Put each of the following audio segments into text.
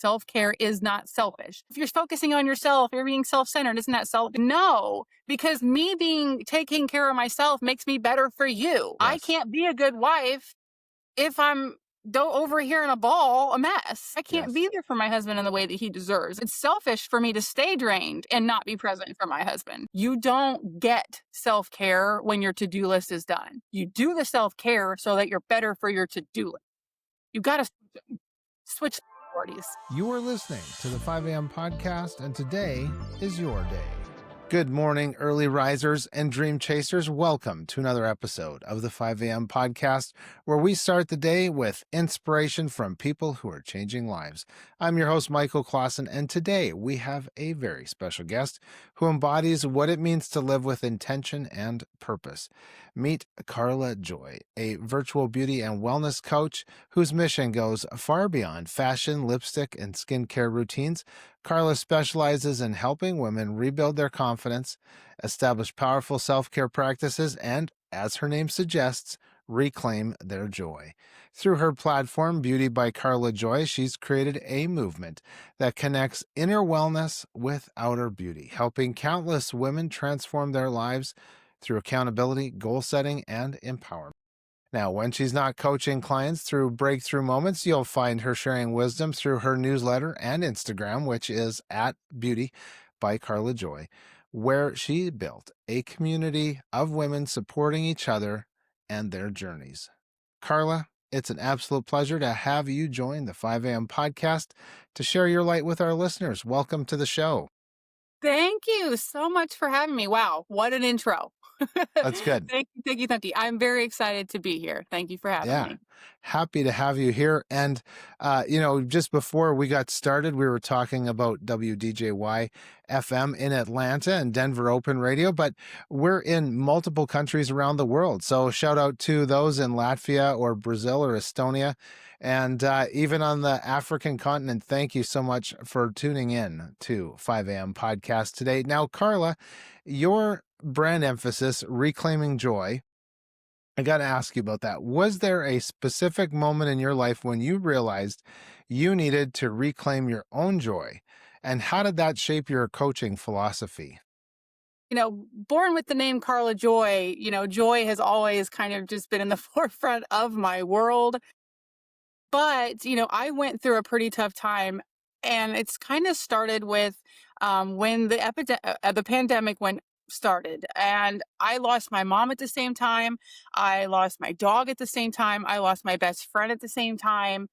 Self-care is not selfish. If you're focusing on yourself, you're being self-centered, isn't that self? No, because me taking care of myself makes me better for you. I Yes. can't be a good wife if I'm over here in a ball, a mess. I can't Yes. be there for my husband in the way that he deserves. It's selfish for me to stay drained and not be present for my husband. You don't get self care when your to do list is done. You do the self care so that you're better for your to do list. You got to switch priorities. You are listening to the 5 a.m. podcast, and today is your day. Good morning, early risers and dream chasers. Welcome to another episode of the 5 a.m. podcast, where we start the day with inspiration from people who are changing lives. I'm your host, Michael Clausen, and today we have a very special guest who embodies what it means to live with intention and purpose. Meet Karla Joy, a virtual beauty and wellness coach whose mission goes far beyond fashion, lipstick, and skincare routines. Karla specializes in helping women rebuild their confidence, establish powerful self-care practices, and, as her name suggests, reclaim their joy. Through her platform, Beauty by Karla Joy, she's created a movement that connects inner wellness with outer beauty, helping countless women transform their lives through accountability, goal setting, and empowerment. Now, when she's not coaching clients through breakthrough moments, you'll find her sharing wisdom through her newsletter and Instagram, which is at Beauty by Karla Joy, where she built a community of women supporting each other and their journeys. Karla, it's an absolute pleasure to have you join the 5 a.m. podcast to share your light with our listeners. Welcome to the show. Thank you so much for having me. Wow, what an intro. That's good. Thank you. I'm very excited to be here. Thank you for having Yeah. me. Happy to have you here. And, just before we got started, we were talking about WDJY FM in Atlanta and Denver Open Radio, but we're in multiple countries around the world. So shout out to those in Latvia or Brazil or Estonia. And even on the African continent, thank you so much for tuning in to 5 a.m. podcast today. Now, Karla, your brand emphasis, Reclaiming Joy, I got to ask you about that. Was there a specific moment in your life when you realized you needed to reclaim your own joy? And how did that shape your coaching philosophy? Born with the name Karla Joy, joy has always kind of just been in the forefront of my world. But, I went through a pretty tough time, and it's kind of started with when the pandemic went started, and I lost my mom at the same time. I lost my dog at the same time. I lost my best friend at the same time.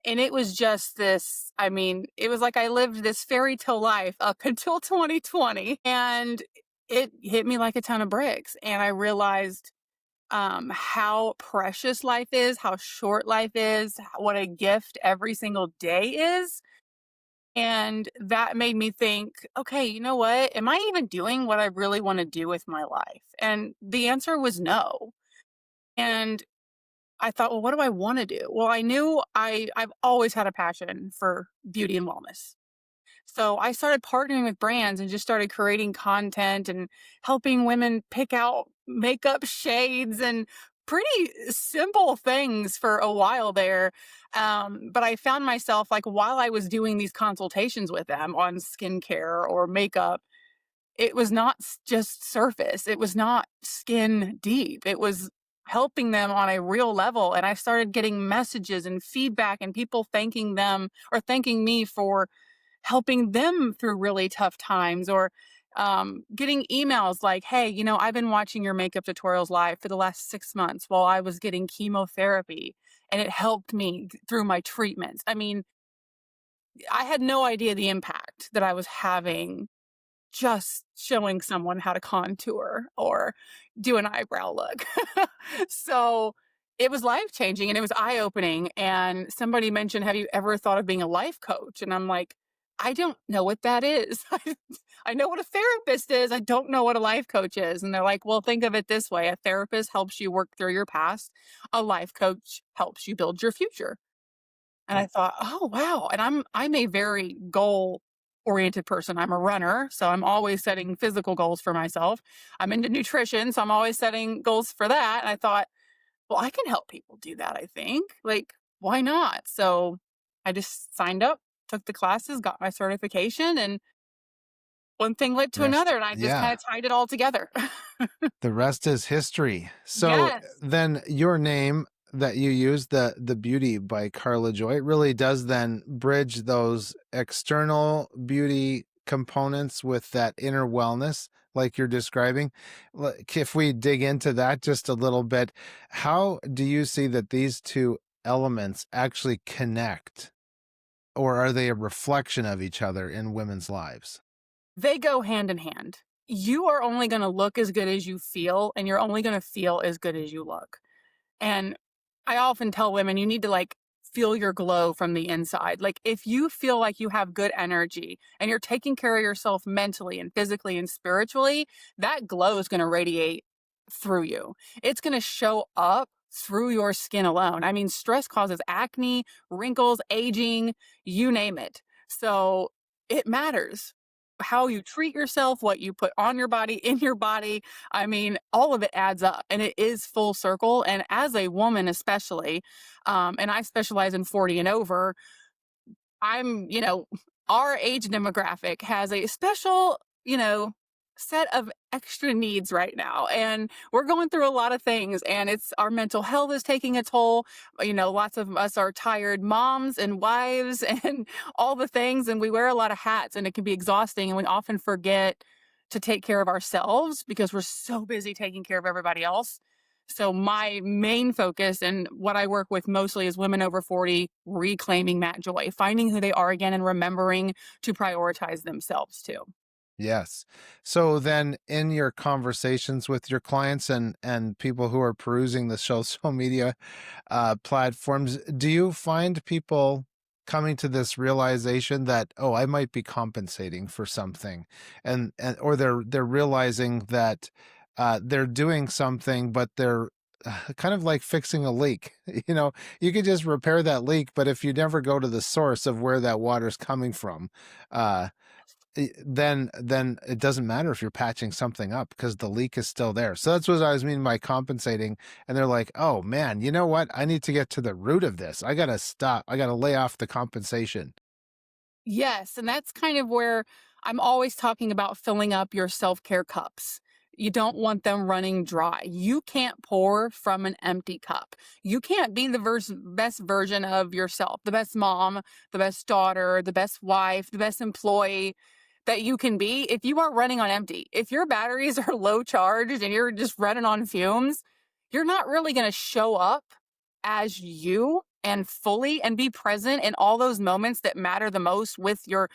And it was just this, it was like I lived this fairy tale life up until 2020, and it hit me like a ton of bricks. And I realized how precious life is, how short life is, what a gift every single day is. And that made me think, okay, you know what? Am I even doing what I really want to do with my life? And the answer was no. And I thought, well, what do I want to do? Well, I knew I've always had a passion for beauty and wellness. So I started partnering with brands and just started creating content and helping women pick out makeup shades and pretty simple things for a while there. But I found myself, like, while I was doing these consultations with them on skincare or makeup, it was not just surface. It was not skin deep. It was helping them on a real level. And I started getting messages and feedback and people thanking them or thanking me for helping them through really tough times, or getting emails like, hey, I've been watching your makeup tutorials live for the last 6 months while I was getting chemotherapy, and it helped me through my treatments. I had no idea the impact that I was having just showing someone how to contour or do an eyebrow look. So it was life changing and it was eye opening. And somebody mentioned, have you ever thought of being a life coach? And I'm like, I don't know what that is. I know what a therapist is. I don't know what a life coach is. And they're like, well, think of it this way. A therapist helps you work through your past. A life coach helps you build your future. And I thought, oh, wow. And I'm a very goal oriented person. I'm a runner, so I'm always setting physical goals for myself. I'm into nutrition, so I'm always setting goals for that. And I thought, well, I can help people do that, I think. Like, why not? So I just signed up took the classes, got my certification, and one thing led to Rest. another, and I just Yeah. kinda tied it all together. The rest is history. So Yes. then your name that you use, the Beauty by Karla Joy, it really does then bridge those external beauty components with that inner wellness like you're describing. Like if we dig into that just a little bit, how do you see that these two elements actually connect, or are they a reflection of each other in women's lives? They go hand in hand. You are only gonna look as good as you feel, and you're only gonna feel as good as you look. And I often tell women, you need to like feel your glow from the inside. Like if you feel like you have good energy and you're taking care of yourself mentally and physically and spiritually, that glow is going to radiate through you. It's going to show up through your skin alone. I mean, stress causes acne, wrinkles, aging, you name it. So it matters how you treat yourself, what you put on your body, in your body. I mean, all of it adds up and it is full circle. And as a woman, especially, and I specialize in 40 and over, our age demographic has a special, set of extra needs right now. And we're going through a lot of things, and it's our mental health is taking a toll. Lots of us are tired moms and wives and all the things, and we wear a lot of hats, and it can be exhausting. And we often forget to take care of ourselves because we're so busy taking care of everybody else. So my main focus and what I work with mostly is women over 40 reclaiming that joy, finding who they are again and remembering to prioritize themselves too. Yes. So then in your conversations with your clients and people who are perusing the social media platforms, do you find people coming to this realization that, oh, I might be compensating for something, and or they're realizing that they're doing something, but they're kind of like fixing a leak. You could just repair that leak, but if you never go to the source of where that water's coming from, uh, then it doesn't matter if you're patching something up because the leak is still there. So that's what I was meaning by compensating. And they're like, oh man, you know what? I need to get to the root of this. I gotta stop. I gotta lay off the compensation. Yes, and that's kind of where I'm always talking about filling up your self-care cups. You don't want them running dry. You can't pour from an empty cup. You can't be the best version of yourself, the best mom, the best daughter, the best wife, the best employee that you can be if you are running on empty. If your batteries are low charged and you're just running on fumes, you're not really going to show up as you and fully and be present in all those moments that matter the most with your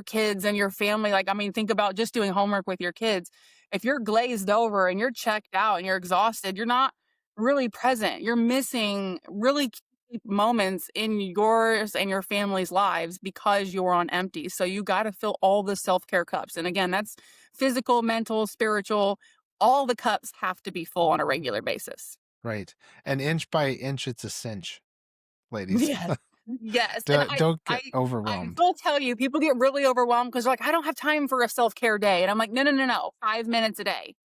kids and your family. Like, I mean, think about just doing homework with your kids. If you're glazed over and you're checked out and you're exhausted, you're not really present. You're missing really key moments in yours and your family's lives because you're on empty. So you got to fill all the self-care cups. And again, that's physical, mental, spiritual. All the cups have to be full on a regular basis. Right. And inch by inch, it's a cinch, ladies. Yes. Yes, and Don't I get I overwhelmed. will tell you, people get really overwhelmed because 'cause they're like, "I don't have time for a self-care day," and I'm like, "No, no, no, no, 5 minutes a day.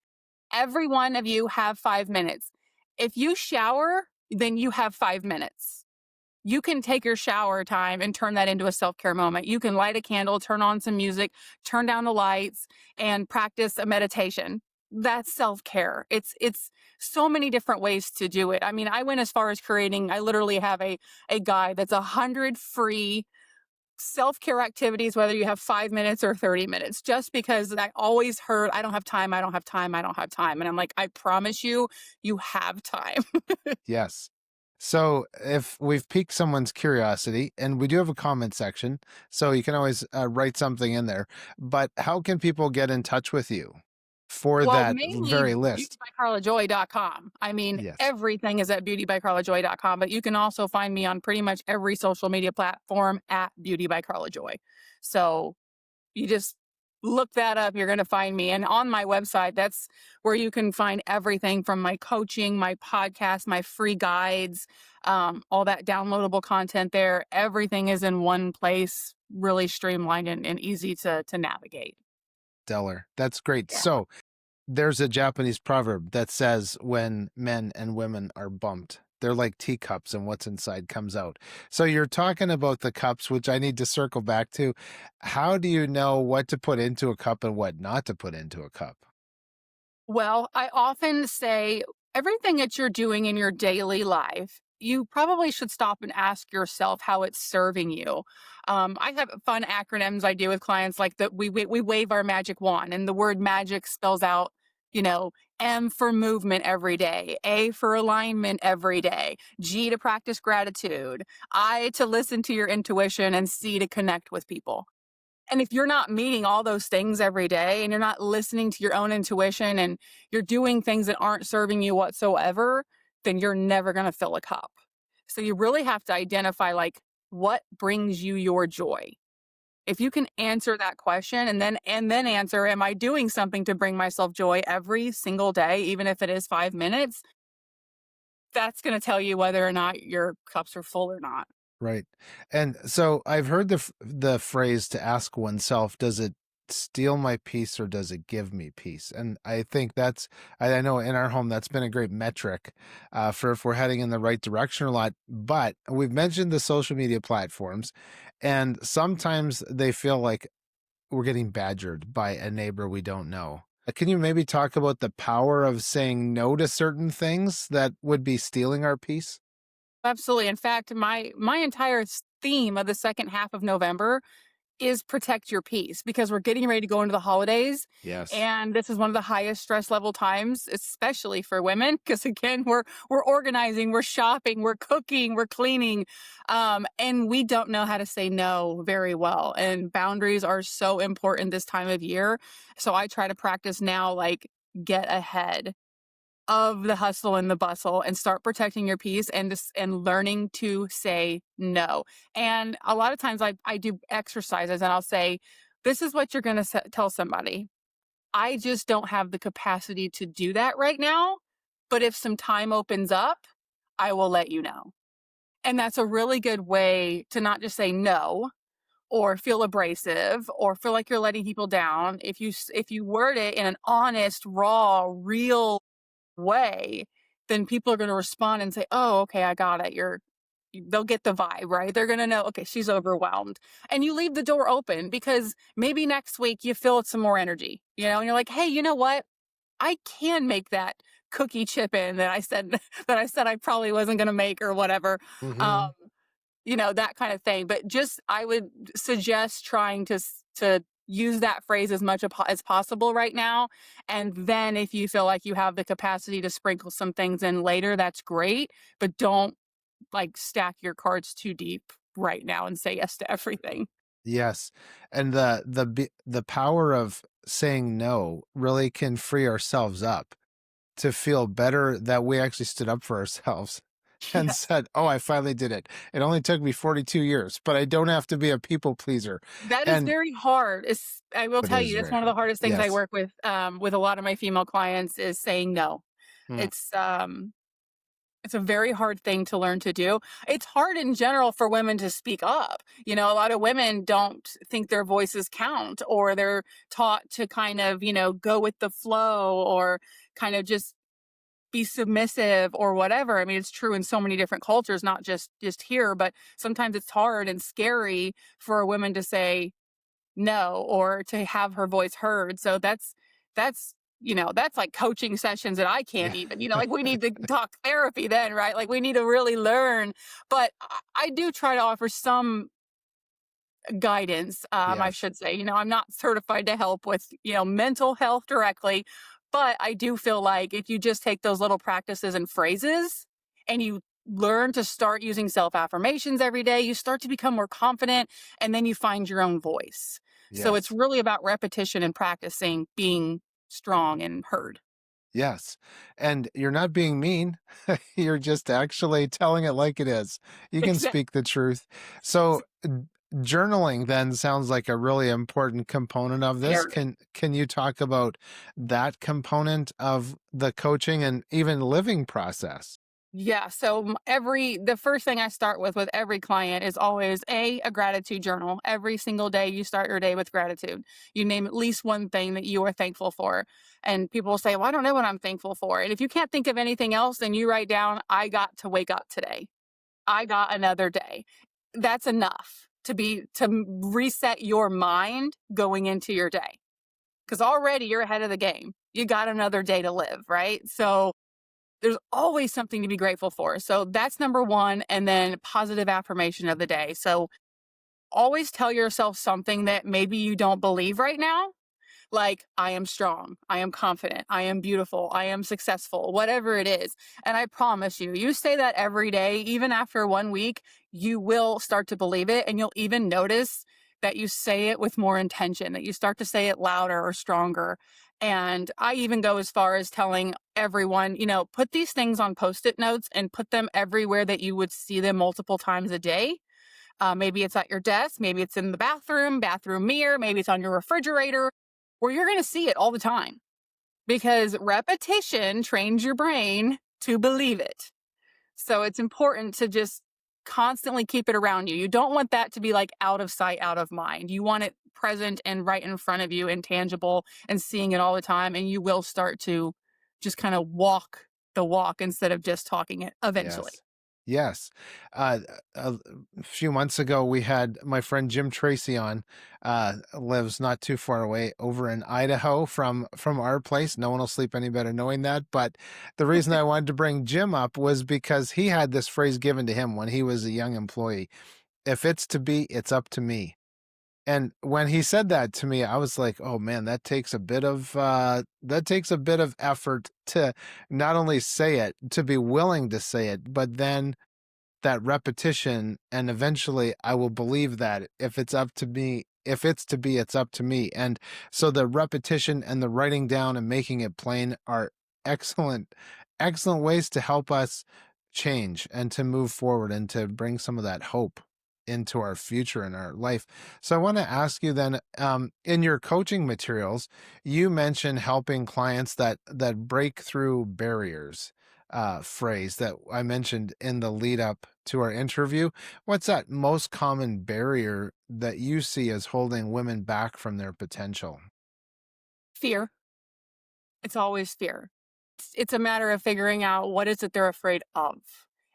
Every one of you have 5 minutes. If you shower, then you have 5 minutes. You can take your shower time and turn that into a self-care moment. You can light a candle, turn on some music, turn down the lights, and practice a meditation. That's self-care. It's so many different ways to do it. I mean, I went as far as creating I literally have a guide that's 100 free self-care activities, whether you have 5 minutes or 30 minutes, just because I always heard, "I don't have time, I don't have time, I don't have time." And I'm like, "I promise you, you have time." Yes. So if we've piqued someone's curiosity, and we do have a comment section, so you can always write something in there, but how can people get in touch with you for Well, that mainly very list? beautybycarlajoy.com. I mean, Yes. everything is at beautybycarlajoy.com, but you can also find me on pretty much every social media platform at Beauty by Carla Joy. So you just look that up, you're going to find me. And on my website, that's where you can find everything from my coaching, my podcast, my free guides, all that downloadable content there. Everything is in one place, really streamlined and easy to navigate. Stellar. That's great. Yeah. So there's a Japanese proverb that says when men and women are bumped, They're like teacups, and what's inside comes out. So you're talking about the cups, which I need to circle back to. How do you know what to put into a cup and what not to put into a cup? Well, I often say everything that you're doing in your daily life, you probably should stop and ask yourself how it's serving you. I have fun acronyms I do with clients, like that we wave our magic wand, and the word magic spells out, you know, M for movement every day, A for alignment every day, G to practice gratitude, I to listen to your intuition, and C to connect with people. And if you're not meeting all those things every day and you're not listening to your own intuition and you're doing things that aren't serving you whatsoever, then you're never going to fill a cup. So you really have to identify like what brings you your joy. If you can answer that question and then answer, am I doing something to bring myself joy every single day, even if it is 5 minutes, that's going to tell you whether or not your cups are full or not. Right. And so I've heard the phrase to ask oneself, does it steal my peace or does it give me peace? And I think I know in our home that's been a great metric for if we're heading in the right direction or not. But we've mentioned the social media platforms, and sometimes they feel like we're getting badgered by a neighbor we don't know. Can you maybe talk about the power of saying no to certain things that would be stealing our peace? Absolutely. In fact, my entire theme of the second half of November is protect your peace because we're getting ready to go into the holidays. Yes. And this is one of the highest stress level times, especially for women. Because again, we're organizing, we're shopping, we're cooking, we're cleaning. And we don't know how to say no very well. And boundaries are so important this time of year. So I try to practice now, like get ahead of the hustle and the bustle and start protecting your peace and learning to say no. And a lot of times I do exercises and I'll say, this is what you're going to tell somebody. I just don't have the capacity to do that right now. But if some time opens up, I will let you know. And that's a really good way to not just say no or feel abrasive or feel like you're letting people down. If you word it in an honest, raw, real way, then people are going to respond and say, "Oh, okay, I got it." They'll get the vibe, right? They're going to know, okay, she's overwhelmed. And you leave the door open because maybe next week you feel some more energy, and you're like, "Hey, you know what? I can make that cookie chip in that I said that I said I probably wasn't going to make or whatever." Um, Hmm. that kind of thing. But just I would suggest trying to use that phrase as much as possible right now. And then if you feel like you have the capacity to sprinkle some things in later, that's great. But don't like stack your cards too deep right now and say yes to everything. Yes, and the power of saying no really can free ourselves up to feel better that we actually stood up for ourselves and Yes. said, "Oh, I finally did it. It only took me 42 years, but I don't have to be a people pleaser." That is And very hard. I will it tell is you, that's very one of the hard. hardest things I Yes. work with a lot of my female clients is saying no. Mm. It's a very hard thing to learn to do. It's hard in general for women to speak up. A lot of women don't think their voices count, or they're taught to kind of, go with the flow or kind of just be submissive or whatever. I mean, it's true in so many different cultures, not just here, but sometimes it's hard and scary for a woman to say no or to have her voice heard. So that's like coaching sessions that I Yeah. can't even, like we need to talk therapy then, right? Like we need to really learn. But I do try to offer some guidance, I Yes. should say. I'm not certified to help with, mental health directly, but I do feel like if you just take those little practices and phrases and you learn to start using self affirmations every day, you start to become more confident and then you find your own voice. So it's Yes. really about repetition and practicing being strong and heard. Yes. And you're not being mean. You're just actually telling it like it is. You can Exactly. speak the truth. So journaling then sounds like a really important component of this. Can you talk about that component of the coaching and even living process? Yeah. So the first thing I start with every client is always a gratitude journal. Every single day you start your day with gratitude. You name at least one thing that you are thankful for. And people will say, well, I don't know what I'm thankful for. And if you can't think of anything else, then you write down, I got to wake up today. I got another day. That's enough to reset your mind going into your day. Because already you're ahead of the game. You got another day to live, right? So there's always something to be grateful for. So that's number one. And then positive affirmation of the day. So always tell yourself something that maybe you don't believe right now, like, I am strong, I am confident, I am beautiful, I am successful, whatever it is. And I promise you, you say that every day, even after 1 week, you will start to believe it. And you'll even notice that you say it with more intention, that you start to say it louder or stronger. And I even go as far as telling everyone, put these things on post it notes and put them everywhere that you would see them multiple times a day. Maybe it's at your desk, maybe it's in the bathroom mirror, maybe it's on your refrigerator, where you're going to see it all the time because repetition trains your brain to believe it. So it's important to just constantly keep it around you. You don't want that to be like out of sight, out of mind. You want it present and right in front of you and tangible and seeing it all the time. And you will start to just kind of walk the walk instead of just talking it eventually. Yes. Yes. Uh, a few months ago, we had my friend Jim Tracy on, lives not too far away over in Idaho from our place. No one will sleep any better knowing that. But the reason I wanted to bring Jim up was because he had this phrase given to him when he was a young employee. If it's to be, it's up to me. And when he said that to me, I was like, "Oh man, that takes a bit of effort to not only say it, to be willing to say it, but then that repetition, and eventually I will believe that if it's up to me, if it's to be, it's up to me." And so the repetition and the writing down and making it plain are excellent, excellent ways to help us change and to move forward and to bring some of that hope into our future and our life. So I want to ask you then, in your coaching materials, you mentioned helping clients that break through barriers, phrase that I mentioned in the lead up to our interview. What's that most common barrier that you see as holding women back from their potential? Fear. It's always fear. It's a matter of figuring out what is it they're afraid of.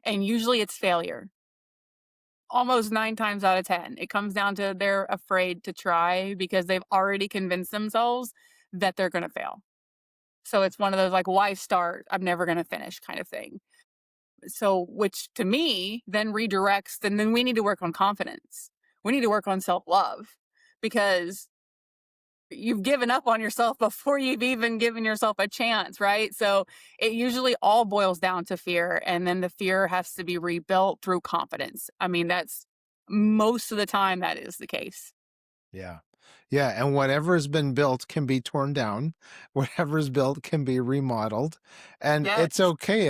And usually it's failure. Almost 9 times out of 10, it comes down to they're afraid to try because they've already convinced themselves that they're gonna fail. So it's one of those like, "Why start? I'm never gonna finish," kind of thing. So which to me then redirects, then we need to work on confidence. We need to work on self-love because you've given up on yourself before you've even given yourself a chance, right? So it usually all boils down to fear. And then the fear has to be rebuilt through confidence. I mean, that's most of the time that is the case. Yeah. Yeah, and whatever has been built can be torn down. Whatever's built can be remodeled. And it's Yes. okay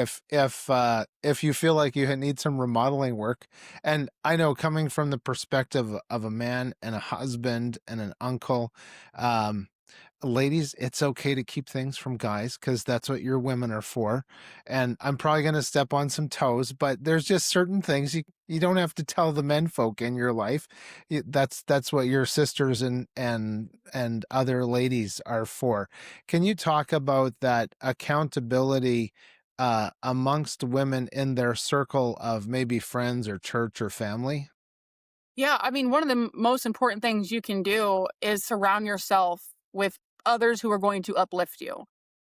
if you feel like you need some remodeling work. And I know coming from the perspective of a man and a husband and an uncle, um, ladies, it's okay to keep things from guys because that's what your women are for. And I'm probably going to step on some toes, but there's just certain things you don't have to tell the men folk in your life. That's what your sisters and other ladies are for. Can you talk about that accountability amongst women in their circle of maybe friends or church or family? Yeah, I mean, one of the most important things you can do is surround yourself with others who are going to uplift you.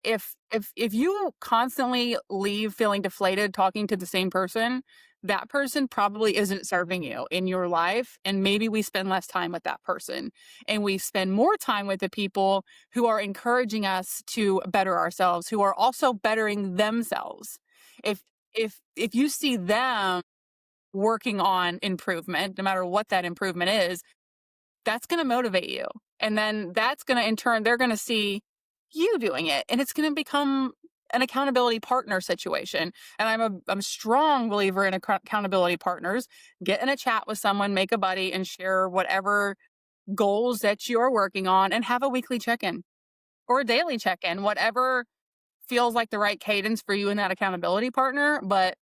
If you constantly leave feeling deflated talking to the same person, that person probably isn't serving you in your life, and maybe we spend less time with that person and we spend more time with the people who are encouraging us to better ourselves, who are also bettering themselves. If you see them working on improvement, no matter what that improvement is, that's going to motivate you. And then that's going to, in turn, they're going to see you doing it. And it's going to become an accountability partner situation. And I'm a strong believer in accountability partners. Get in a chat with someone, make a buddy, and share whatever goals that you're working on and have a weekly check in or a daily check in, whatever feels like the right cadence for you and that accountability partner. But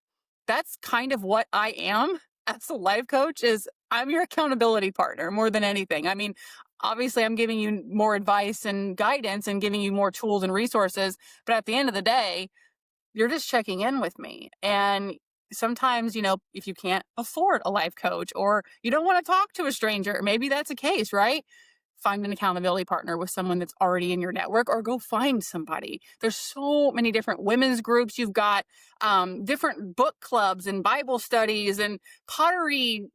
that's kind of what I am as a life coach. Is I'm your accountability partner more than anything. I mean, obviously I'm giving you more advice and guidance and giving you more tools and resources, but at the end of the day, you're just checking in with me. And sometimes, if you can't afford a life coach or you don't want to talk to a stranger, maybe that's a case, right? Find an accountability partner with someone that's already in your network or go find somebody. There's so many different women's groups. You've got different book clubs and Bible studies and pottery,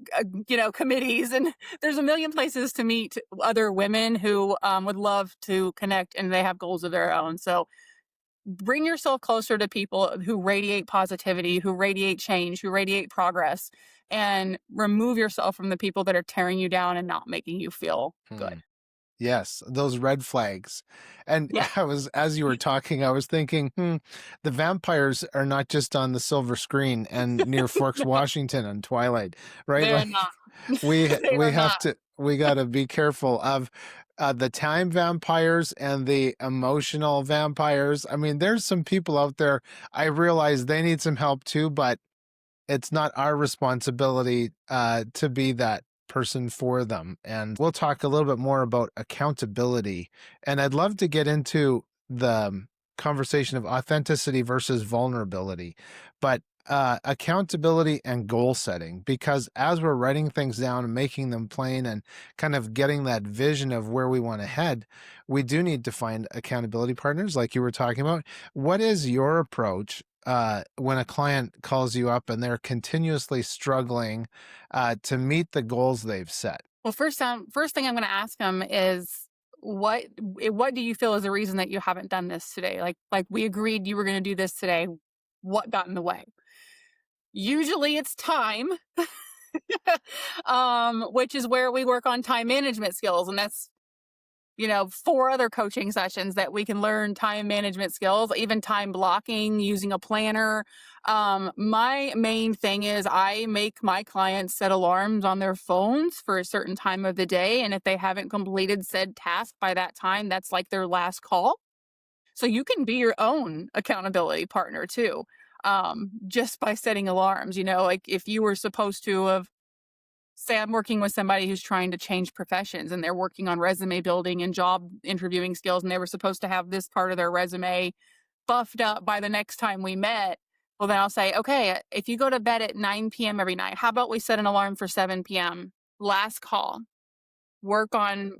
committees. And there's a million places to meet other women who would love to connect and they have goals of their own. So bring yourself closer to people who radiate positivity, who radiate change, who radiate progress, and remove yourself from the people that are tearing you down and not making you feel Hmm. good. Yes, those red flags. And Yeah. as you were talking, I was thinking, the vampires are not just on the silver screen and near Forks, No, Washington on Twilight, right? they're Like not. we They we are have not. to we got to be careful of the time vampires and the emotional vampires. I mean, there's some people out there. I realize they need some help too, but it's not our responsibility to be that person for them. And we'll talk a little bit more about accountability. And I'd love to get into the conversation of authenticity versus vulnerability, but accountability and goal setting, because as we're writing things down and making them plain and kind of getting that vision of where we want to head, we do need to find accountability partners like you were talking about. What is your approach when a client calls you up and they're continuously struggling to meet the goals they've set? Well, first thing I'm going to ask them is what what do you feel is the reason that you haven't done this today? Like we agreed you were going to do this today. What got in the way? Usually it's time, which is where we work on time management skills, and that's 4 other coaching sessions that we can learn time management skills, even time blocking, using a planner. My main thing is I make my clients set alarms on their phones for a certain time of the day. And if they haven't completed said task by that time, that's like their last call. So you can be your own accountability partner too, just by setting alarms. Like if you were supposed to have, say I'm working with somebody who's trying to change professions and they're working on resume building and job interviewing skills, and they were supposed to have this part of their resume buffed up by the next time we met. Well, then I'll say, okay, if you go to bed at 9 p.m. every night, how about we set an alarm for 7 p.m.? Last call, work on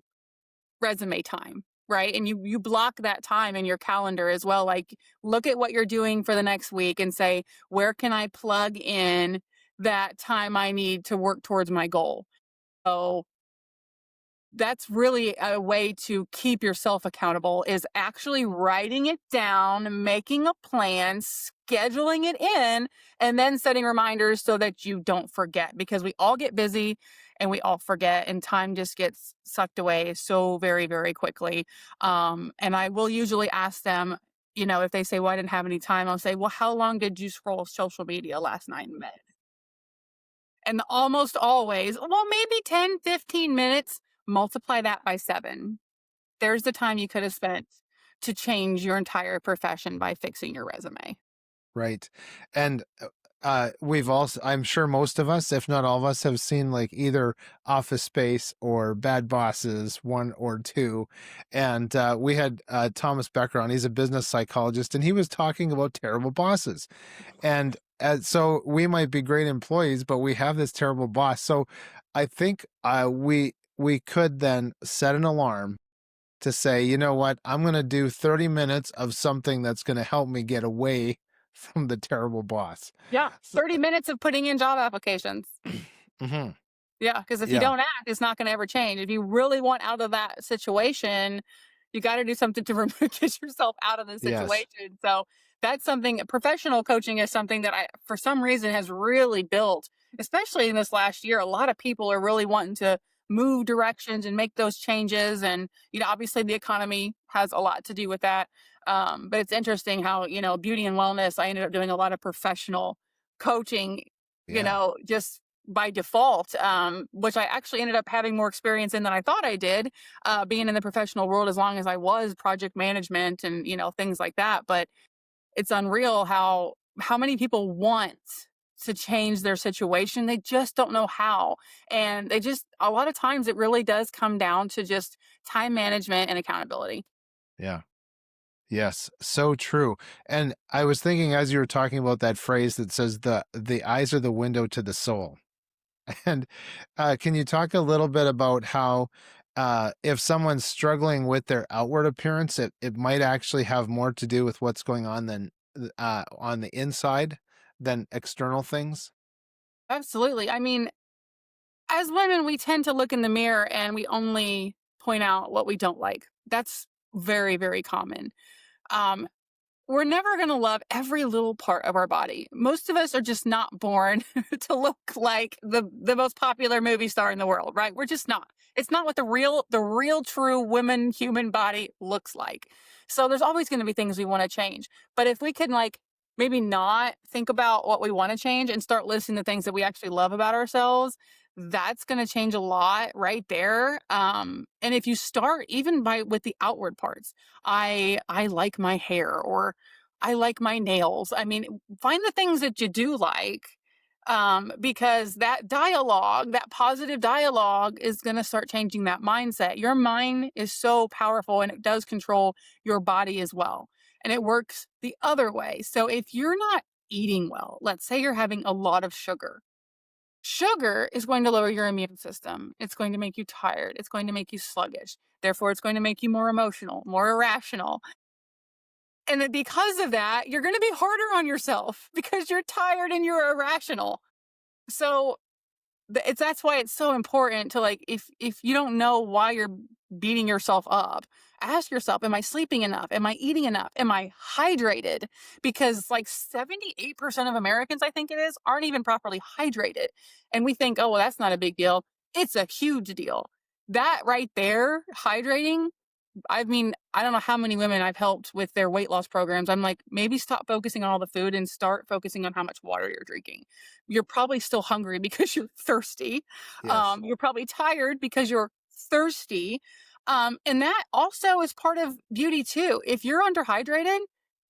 resume time, right? And you block that time in your calendar as well. Like look at what you're doing for the next week and say, where can I plug in that time I need to work towards my goal? So that's really a way to keep yourself accountable, is actually writing it down, making a plan, scheduling it in, and then setting reminders so that you don't forget, because we all get busy and we all forget and time just gets sucked away so very, very quickly. And I will usually ask them, if they say, well, I didn't have any time, I'll say, well, how long did you scroll social media last night in bed? And almost always, well, maybe 10, 15 minutes, multiply that by 7. There's the time you could have spent to change your entire profession by fixing your resume. Right. And we've also, I'm sure most of us, if not all of us, have seen like either Office Space or Bad Bosses 1 or 2. And we had Thomas Becker on. He's a business psychologist, and he was talking about terrible bosses. And so we might be great employees, but we have this terrible boss. So I think we could then set an alarm to say, you know what, I'm going to do 30 minutes of something that's going to help me get away from the terrible boss. Yeah, So, 30 minutes of putting in job applications. hmm Yeah, because if you yeah, don't act, it's not going to ever change. If you really want out of that situation, you got to do something to get yourself out of the yes, situation. So that's something. Professional coaching is something that I, for some reason, has really built, especially in this last year. A lot of people are really wanting to move directions and make those changes, and obviously, the economy has a lot to do with that. But it's interesting how beauty and wellness. I ended up doing a lot of professional coaching. yeah. Just by default, which I actually ended up having more experience in than I thought I did, being in the professional world as long as I was, project management and things like that. But it's unreal how many people want to change their situation. They just don't know how. And they just, a lot of times, it really does come down to just time management and accountability. Yeah. Yes, so true. And I was thinking as you were talking about that phrase that says the eyes are the window to the soul. And can you talk a little bit about how if someone's struggling with their outward appearance, it might actually have more to do with what's going on than on the inside than external things? Absolutely. I mean, as women, we tend to look in the mirror and we only point out what we don't like. That's very, very common. Um, we're never going to love every little part of our body. Most of us are just not born to look like the most popular movie star in the world, right? We're just not. It's not what the real true women human body looks like. So there's always going to be things we want to change. But if we can like maybe not think about what we want to change and start listing the things that we actually love about ourselves, that's going to change a lot right there. And if you start even by with the outward parts, I like my hair, or I like my nails. I mean, find the things that you do like, because that dialogue, that positive dialogue, is going to start changing that mindset. Your mind is so powerful and it does control your body as well. And it works the other way. So if you're not eating well, let's say you're having a lot of sugar. Sugar is going to lower your immune system. It's going to make you tired. It's going to make you sluggish. Therefore, it's going to make you more emotional, more irrational. And then because of that, you're going to be harder on yourself because you're tired and you're irrational. So that's why it's so important to, like, if you don't know why you're beating yourself up, ask yourself, am I sleeping enough? Am I eating enough? Am I hydrated? Because like 78% of Americans, I think it is, aren't even properly hydrated. And we think, oh, well, that's not a big deal. It's a huge deal. That right there, hydrating, I mean, I don't know how many women I've helped with their weight loss programs. I'm like, maybe stop focusing on all the food and start focusing on how much water you're drinking. You're probably still hungry because you're thirsty. Yes. You're probably tired because you're thirsty. And that also is part of beauty too. If you're underhydrated,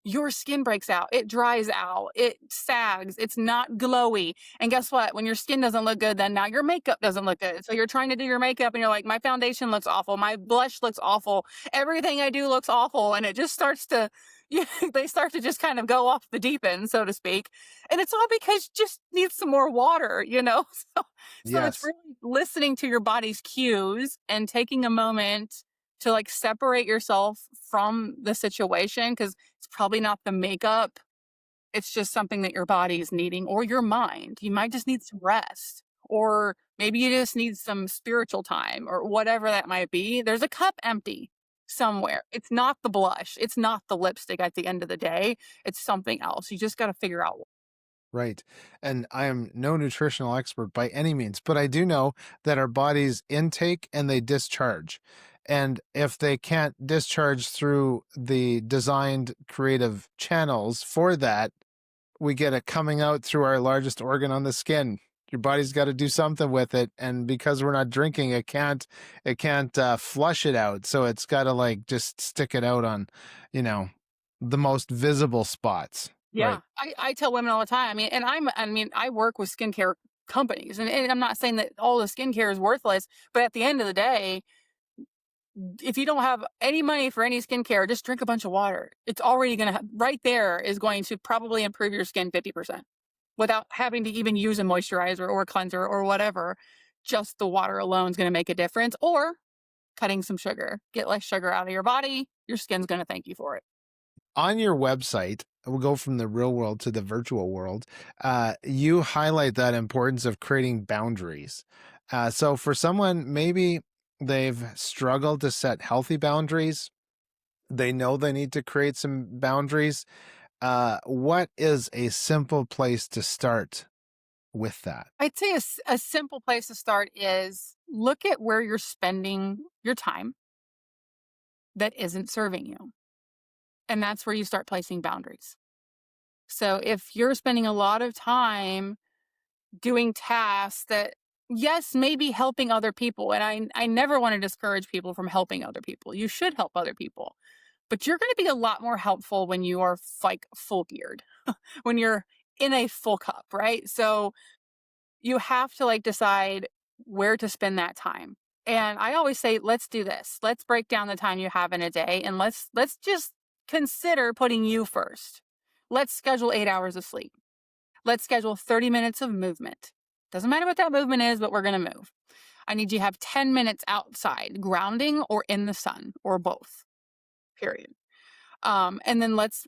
your skin breaks out, it dries out, it sags, it's not glowy. And guess what? When your skin doesn't look good, then now your makeup doesn't look good. So you're trying to do your makeup and you're like, my foundation looks awful, my blush looks awful, everything I do looks awful. And it just starts to, yeah, they start to just kind of go off the deep end, so to speak. And it's all because you just need some more water, you know? So it's Yes. really listening to your body's cues and taking a moment to like separate yourself from the situation, because it's probably not the makeup. It's just something that your body is needing, or your mind. You might just need some rest, or maybe you just need some spiritual time, or whatever that might be. There's a cup empty somewhere. It's not the blush. It's not the lipstick at the end of the day. It's something else. You just got to figure out. Right. And I am no nutritional expert by any means, but I do know that our bodies intake and they discharge. And if they can't discharge through the designed creative channels for that, we get it coming out through our largest organ on the skin. Your body's got to do something with it, and because we're not drinking, it can't flush it out. So it's got to like just stick it out on, you know, the most visible spots. Yeah, Right. I tell women all the time. I mean, I work with skincare companies, and I'm not saying that all the skincare is worthless, but at the end of the day, if you don't have any money for any skincare, just drink a bunch of water. It's already going to, right there, is going to probably improve your skin 50% without having to even use a moisturizer or a cleanser or whatever. Just the water alone is going to make a difference, or cutting some sugar. Get less sugar out of your body. Your skin's going to thank you for it. On your website, we'll go from the real world to the virtual world. You highlight that importance of creating boundaries. So for someone, maybe they've struggled to set healthy boundaries. They know they need to create some boundaries. What is a simple place to start with that? I'd say a simple place to start is look at where you're spending your time that isn't serving you. And that's where you start placing boundaries. So if you're spending a lot of time doing tasks that, yes, maybe helping other people, and I never want to discourage people from helping other people. You should help other people. But you're going to be a lot more helpful when you are like full geared, when you're in a full cup, right? So you have to like decide where to spend that time. And I always say, let's do this. Let's break down the time you have in a day and let's just consider putting you first. Let's schedule 8 hours of sleep. Let's schedule 30 minutes of movement. Doesn't matter what that movement is, but we're going to move. I need you to have 10 minutes outside, grounding or in the sun or both. Period. And then let's,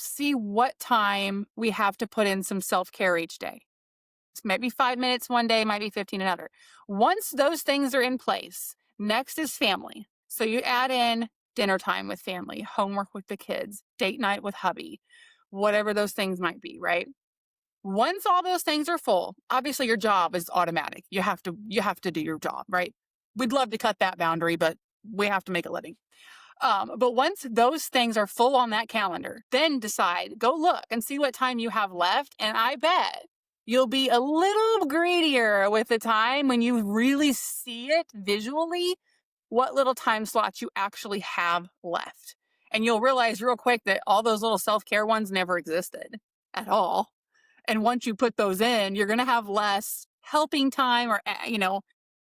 see what time we have to put in some self-care each day. It's maybe 5 minutes one day, might be 15 another. Once those things are in place, next is family. So you add in dinner time with family, homework with the kids, date night with hubby, whatever those things might be, right? Once all those things are full, obviously your job is automatic. You have to do your job, right? We'd love to cut that boundary, but we have to make a living. But once those things are full on that calendar, then decide, go look and see what time you have left. And I bet you'll be a little greedier with the time when you really see it visually, what little time slots you actually have left. And you'll realize real quick that all those little self care ones never existed at all. And once you put those in, you're going to have less helping time or,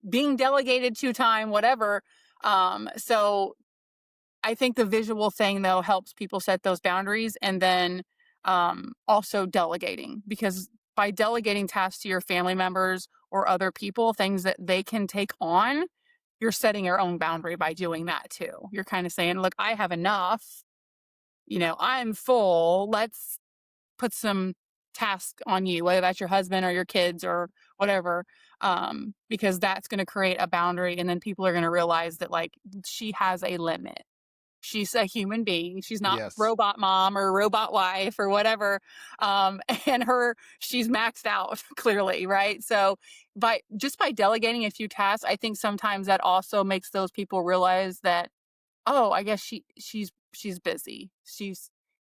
being delegated to time, whatever. So I think the visual thing, though, helps people set those boundaries. And then also delegating, because by delegating tasks to your family members or other people, things that they can take on, you're setting your own boundary by doing that too. You're kind of saying, look, I have enough. I'm full. Let's put some task on you, whether that's your husband or your kids or whatever, because that's going to create a boundary. And then people are going to realize that, like, she has a limit. She's a human being. She's not Yes. robot mom or robot wife or whatever. And she's maxed out clearly, right? So by delegating a few tasks, I think sometimes that also makes those people realize that, oh, I guess she's busy.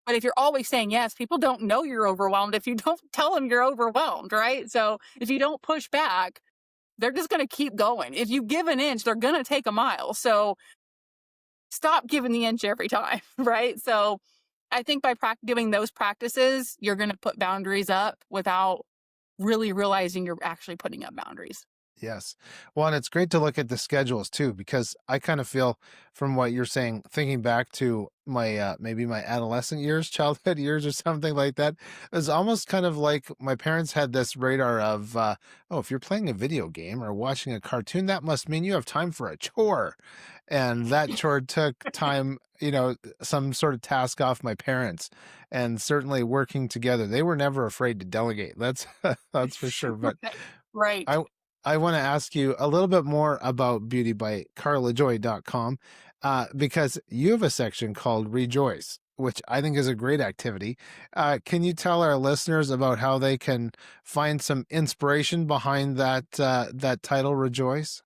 But if you're always saying yes, people don't know you're overwhelmed if you don't tell them you're overwhelmed, right? So if you don't push back, they're just going to keep going. If you give an inch, they're going to take a mile. So stop giving the inch every time, right? So I think by doing those practices, you're going to put boundaries up without really realizing you're actually putting up boundaries. Yes. Well, and it's great to look at the schedules too, because I kind of feel from what you're saying, thinking back to my maybe my adolescent years, childhood years, or something like that, it was almost kind of like my parents had this radar of, oh, if you're playing a video game or watching a cartoon, that must mean you have time for a chore, and that chore took time. Some sort of task off my parents, and certainly working together, they were never afraid to delegate. That's that's for sure. But Right. Right. I I want to ask you a little bit more about beautybycarlajoy.com, because you have a section called Rejoice, which I think is a great activity. Can you tell our listeners about how they can find some inspiration behind that title, Rejoice?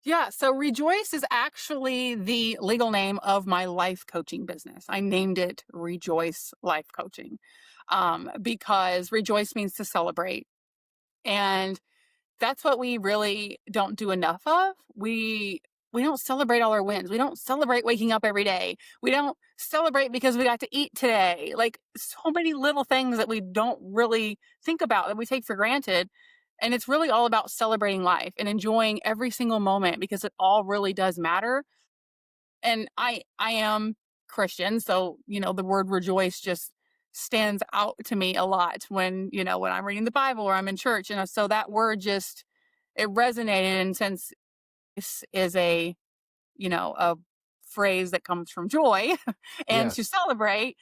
Yeah. So Rejoice is actually the legal name of my life coaching business. I named it Rejoice Life Coaching, because rejoice means to celebrate. And that's what we really don't do enough of. We don't celebrate all our wins. We don't celebrate waking up every day. We don't celebrate because we got to eat today. Like, so many little things that we don't really think about, that we take for granted. And it's really all about celebrating life and enjoying every single moment, because it all really does matter. And I am Christian, so the word rejoice just stands out to me a lot when I'm reading the Bible or I'm in church. So that word just, it resonated. And since this is a phrase that comes from joy and to Yes. celebrate,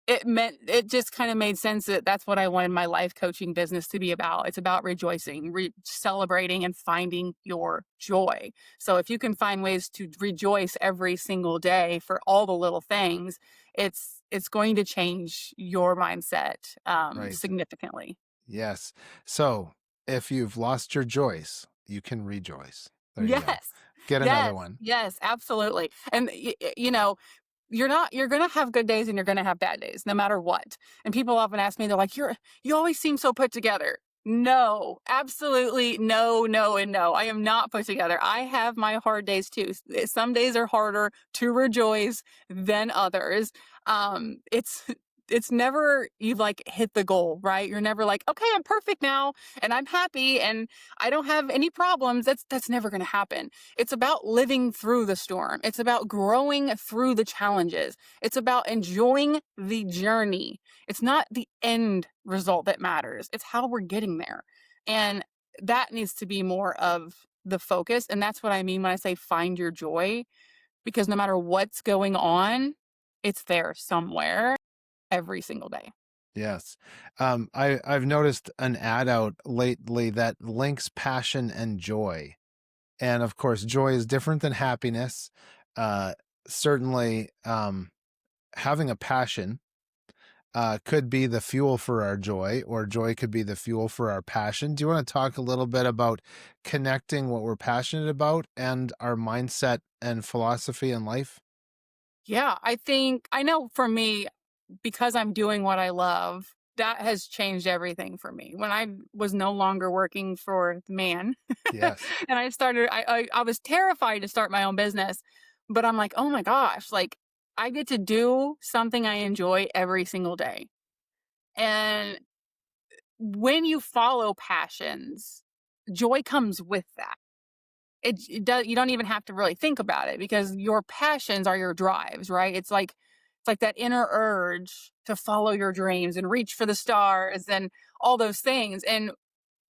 it just kind of made sense that that's what I wanted my life coaching business to be about. It's about rejoicing, celebrating, and finding your joy. So if you can find ways to rejoice every single day for all the little things, it's going to change your mindset Right. significantly. Yes. So if you've lost your joys, you can rejoice. There you go. Yes. Get another Yes. one. Yes, absolutely. And you're going to have good days and you're going to have bad days no matter what. And people often ask me, they're like, you always seem so put together. No, absolutely no, no, and no. I am not put together. I have my hard days too. Some days are harder to rejoice than others. It's it's never you've like hit the goal, right? You're never like, okay, I'm perfect now and I'm happy and I don't have any problems. That's never going to happen. It's about living through the storm. It's about growing through the challenges. It's about enjoying the journey. It's not the end result that matters. It's how we're getting there. And that needs to be more of the focus. And that's what I mean when I say find your joy, because no matter what's going on, it's there somewhere every single day. Yes. I've noticed an ad out lately that links passion and joy. And of course, joy is different than happiness. Uh, certainly, having a passion could be the fuel for our joy, or joy could be the fuel for our passion. Do you want to talk a little bit about connecting what we're passionate about and our mindset and philosophy in life? Yeah, I think I know for me, because I'm doing what I love, that has changed everything for me. When I was no longer working for the man Yes. and I was terrified to start my own business, but I'm like, oh my gosh, like I get to do something I enjoy every single day. And when you follow passions, joy comes with that. It does you don't even have to really think about it because your passions are your drives, right? It's like that inner urge to follow your dreams and reach for the stars and all those things. And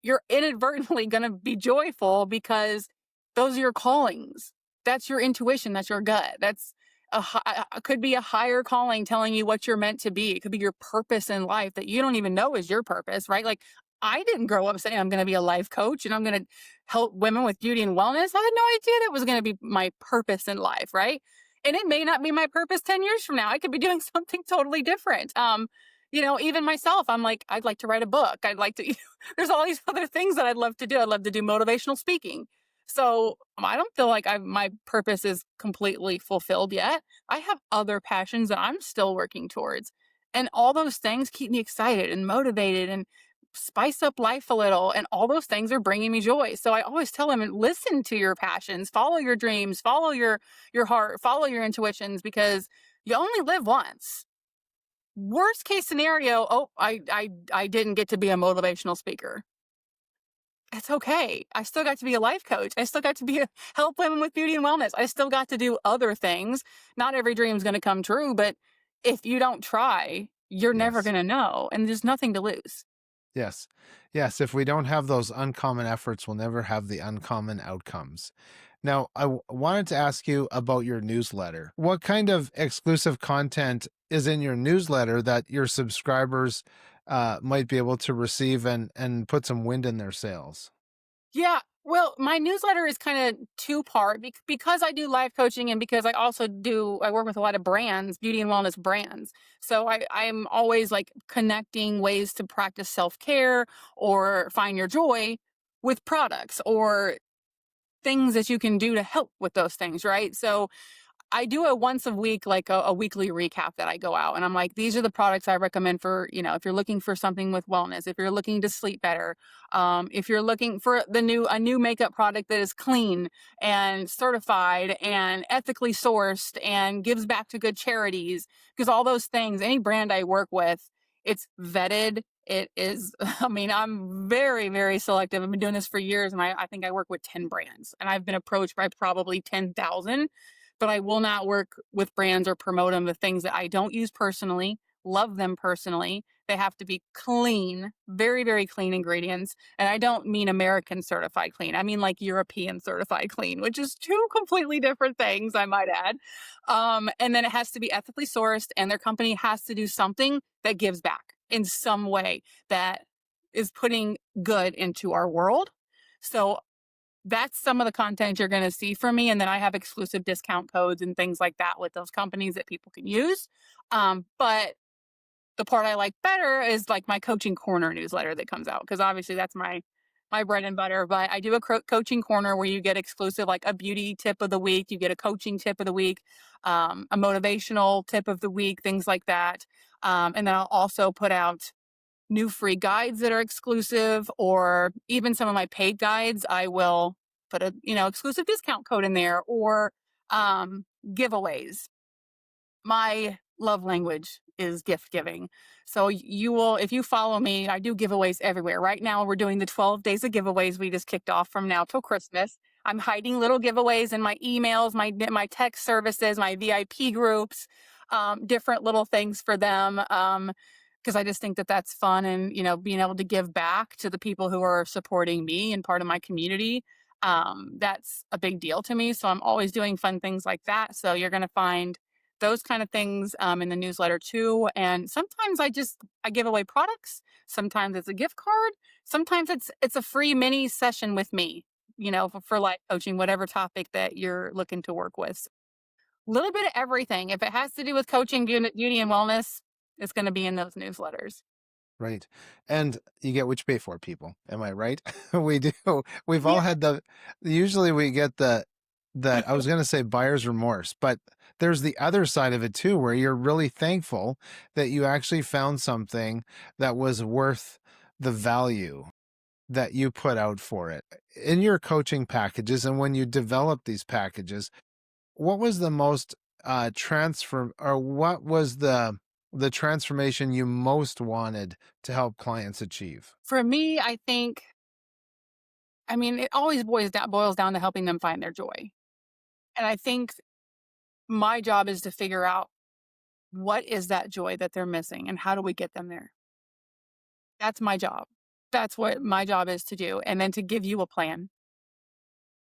you're inadvertently going to be joyful because those are your callings. That's your intuition. That's your gut. That's could be a higher calling telling you what you're meant to be. It could be your purpose in life that you don't even know is your purpose, right? Like I didn't grow up saying I'm going to be a life coach and I'm going to help women with beauty and wellness. I had no idea that was going to be my purpose in life, right? And it may not be my purpose 10 years from now. I could be doing something totally different. Even myself, I'm like, I'd like to write a book. I'd like to, there's all these other things that I'd love to do. I'd love to do motivational speaking. So I don't feel like my purpose is completely fulfilled yet. I have other passions that I'm still working towards. And all those things keep me excited and motivated and spice up life a little. And all those things are bringing me joy. So I always tell them, listen to your passions, follow your dreams, follow your heart, follow your intuitions, because you only live once. Worst case scenario, oh, I didn't get to be a motivational speaker. It's okay. I still got to be a life coach. I still got to help women with beauty and wellness. I still got to do other things. Not every dream is going to come true, but if you don't try, you're never Yes. going to know, and there's nothing to lose. Yes. Yes. If we don't have those uncommon efforts, we'll never have the uncommon outcomes. Now, wanted to ask you about your newsletter. What kind of exclusive content is in your newsletter that your subscribers might be able to receive and put some wind in their sails? Yeah. Well, my newsletter is kind of two part because I do life coaching and because I work with a lot of brands, beauty and wellness brands. So I'm always like connecting ways to practice self care or find your joy with products or things that you can do to help with those things, right? So I do a once a week, like a weekly recap that I go out and I'm like, these are the products I recommend for, if you're looking for something with wellness, if you're looking to sleep better, if you're looking for a new makeup product that is clean and certified and ethically sourced and gives back to good charities, because all those things, any brand I work with, it's vetted. It is, I mean, I'm very, very selective. I've been doing this for years and I think I work with 10 brands and I've been approached by probably 10,000, but I will not work with brands or promote them with things that I don't use personally, love them personally. They have to be clean, very, very clean ingredients. And I don't mean American certified clean. I mean like European certified clean, which is two completely different things, I might add. And then it has to be ethically sourced, and their company has to do something that gives back in some way that is putting good into our world. So that's some of the content you're going to see from me. And then I have exclusive discount codes and things like that with those companies that people can use. But the part I like better is like my coaching corner newsletter that comes out, because obviously that's my bread and butter. But I do a coaching corner where you get exclusive, like a beauty tip of the week, you get a coaching tip of the week, a motivational tip of the week, things like that. And then I'll also put out new free guides that are exclusive, or even some of my paid guides. I will put a exclusive discount code in there, or giveaways. My love language is gift giving. So you will, if you follow me, I do giveaways everywhere. Right now, we're doing the 12 days of giveaways we just kicked off from now till Christmas. I'm hiding little giveaways in my emails, my text services, my VIP groups, different little things for them. Because I just think that that's fun, and being able to give back to the people who are supporting me and part of my community, that's a big deal to me. So I'm always doing fun things like that. So you're going to find those kind of things in the newsletter too. And sometimes I give away products. Sometimes it's a gift card. Sometimes it's a free mini session with me. For life coaching, whatever topic that you're looking to work with. A little bit of everything. If it has to do with coaching, beauty and wellness, it's going to be in those newsletters. Right. And you get what you pay for, people. Am I right? We do. We've all Yeah. had usually we get that I was going to say buyer's remorse, but there's the other side of it too, where you're really thankful that you actually found something that was worth the value that you put out for it in your coaching packages. And when you develop these packages, what was the most transfer, or what was the transformation you most wanted to help clients achieve? For me, it always boils down to helping them find their joy. And I think my job is to figure out what is that joy that they're missing and how do we get them there? That's my job. That's what my job is to do. And then to give you a plan.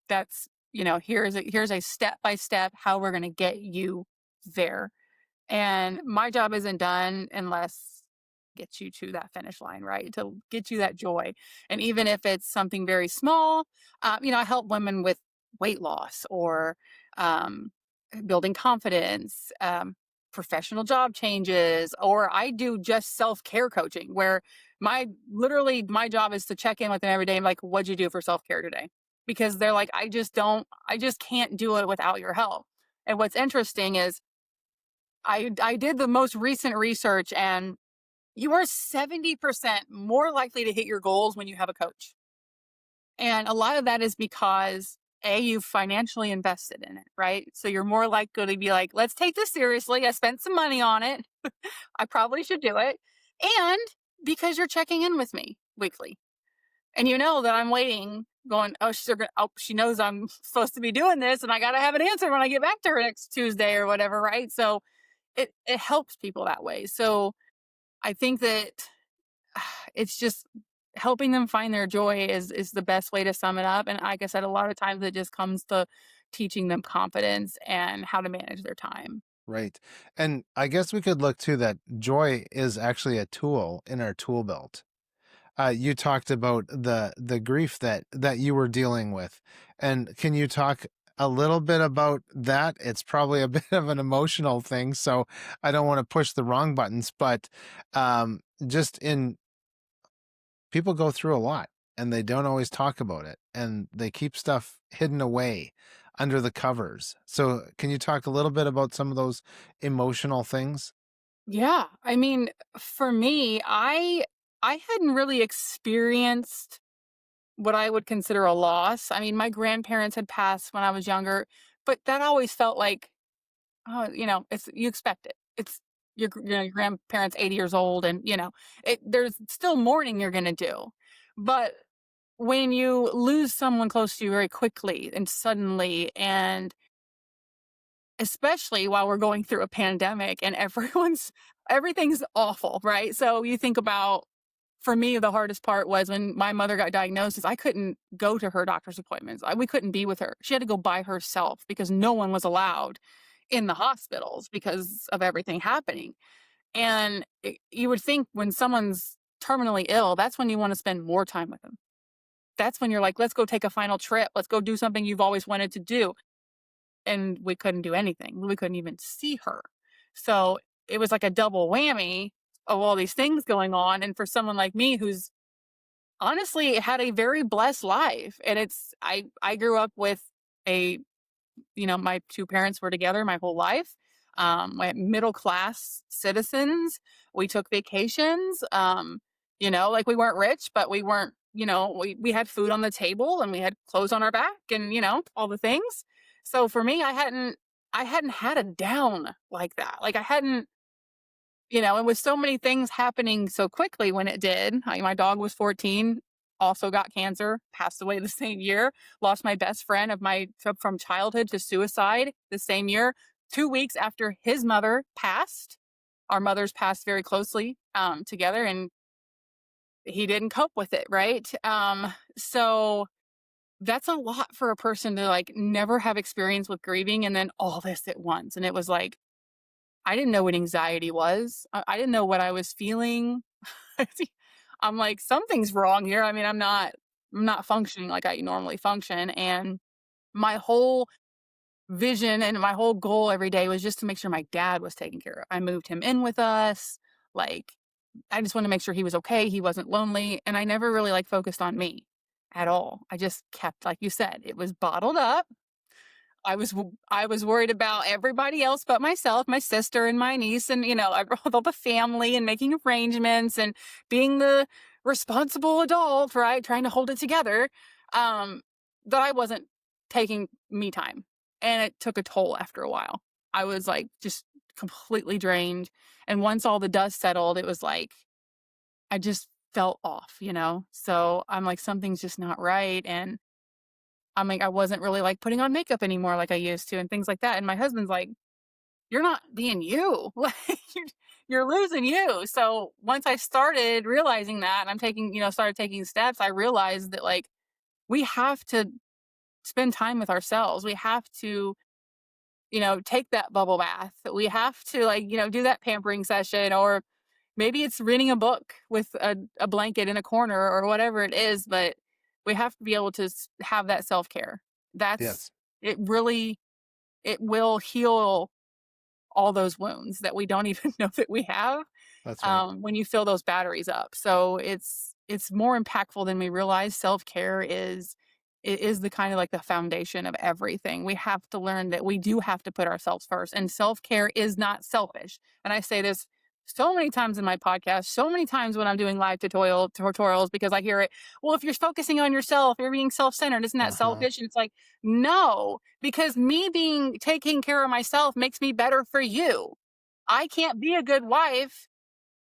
That's, here's a step by step how we're going to get you there. And my job isn't done unless get you to that finish line, right? To get you that joy. And even if it's something very small, I help women with weight loss or um, building confidence, professional job changes, or I do just self care coaching where my job is to check in with them every day and like, what'd you do for self care today? Because they're like, I just can't do it without your help. And what's interesting is I did the most recent research, and you are 70% more likely to hit your goals when you have a coach. And a lot of that is because you've financially invested in it, right? So you're more likely to be like, let's take this seriously. I spent some money on it. I probably should do it. And because you're checking in with me weekly. And you know that I'm waiting, going, she knows I'm supposed to be doing this, and I got to have an answer when I get back to her next Tuesday or whatever, right? So it helps people that way. So I think that it's just helping them find their joy is the best way to sum it up. And like I said, a lot of times it just comes to teaching them confidence and how to manage their time. Right. And I guess we could look too that joy is actually a tool in our tool belt. You talked about the grief that you were dealing with, and can you talk a little bit about that? It's probably a bit of an emotional thing, so I don't want to push the wrong buttons, but just in people go through a lot and they don't always talk about it, and they keep stuff hidden away under the covers. So can you talk a little bit about some of those emotional things? Yeah. For me, I hadn't really experienced what I would consider a loss. My grandparents had passed when I was younger, but that always felt like, oh, it's you expect it. It's your grandparents 80 years old, and there's still mourning you're gonna do. But when you lose someone close to you very quickly and suddenly, and especially while we're going through a pandemic and everything's awful, right? So you think about, for me, the hardest part was when my mother got diagnosed is I couldn't go to her doctor's appointments. We couldn't be with her. She had to go by herself because no one was allowed in the hospitals because of everything happening. And you would think when someone's terminally ill, that's when you want to spend more time with them. That's when you're like, let's go take a final trip. Let's go do something you've always wanted to do. And we couldn't do anything. We couldn't even see her. So it was like a double whammy of all these things going on. And for someone like me who's honestly had a very blessed life, and I grew up with a my two parents were together my whole life. My middle class citizens. We took vacations. Like we weren't rich, but we weren't. We had food on the table and we had clothes on our back, and all the things. So for me, I hadn't. I hadn't had a down like that. Like I hadn't, and with so many things happening so quickly when it did, like my dog was 14, also got cancer, passed away the same year, lost my best friend of my from childhood to suicide the same year, 2 weeks after his mother passed. Our mothers passed very closely together, and he didn't cope with it, right? So that's a lot for a person to like never have experience with grieving and then all this at once. And it was like, I didn't know what anxiety was. I didn't know what I was feeling. I'm like, something's wrong here. I mean, I'm not functioning like I normally function. And my whole vision and my whole goal every day was just to make sure my dad was taken care of. I moved him in with us. Like, I just wanted to make sure he was okay. He wasn't lonely. And I never really like focused on me at all. I just kept, like you said, it was bottled up. I was worried about everybody else but myself, my sister and my niece, and I brought all the family and making arrangements and being the responsible adult, right, trying to hold it together. Um, that I wasn't taking me time, and it took a toll after a while. I was like just completely drained, and once all the dust settled, it was like I just felt off, So I'm like something's just not right, and I'm like, I wasn't really like putting on makeup anymore like I used to and things like that. And my husband's like, you're not being you. Like you're, you're losing you. So once I started realizing that and I'm taking, started taking steps, I realized that like we have to spend time with ourselves. We have to, take that bubble bath. We have to like, do that pampering session, or maybe it's reading a book with a blanket in a corner or whatever it is, but we have to be able to have that self-care. That's Yes, it really it will heal all those wounds that we don't even know that we have that's right. when you fill those batteries up. So it's more impactful than we realize. Self care is the kind of like the foundation of everything. We have to learn that we do have to put ourselves first, and self care is not selfish. And I say this so many times in my podcast, so many times when I'm doing live tutorials, because I hear it. Well, if you're focusing on yourself, you're being self centered. Isn't that Uh-huh. selfish? And it's like, no, because me being taking care of myself makes me better for you. I can't be a good wife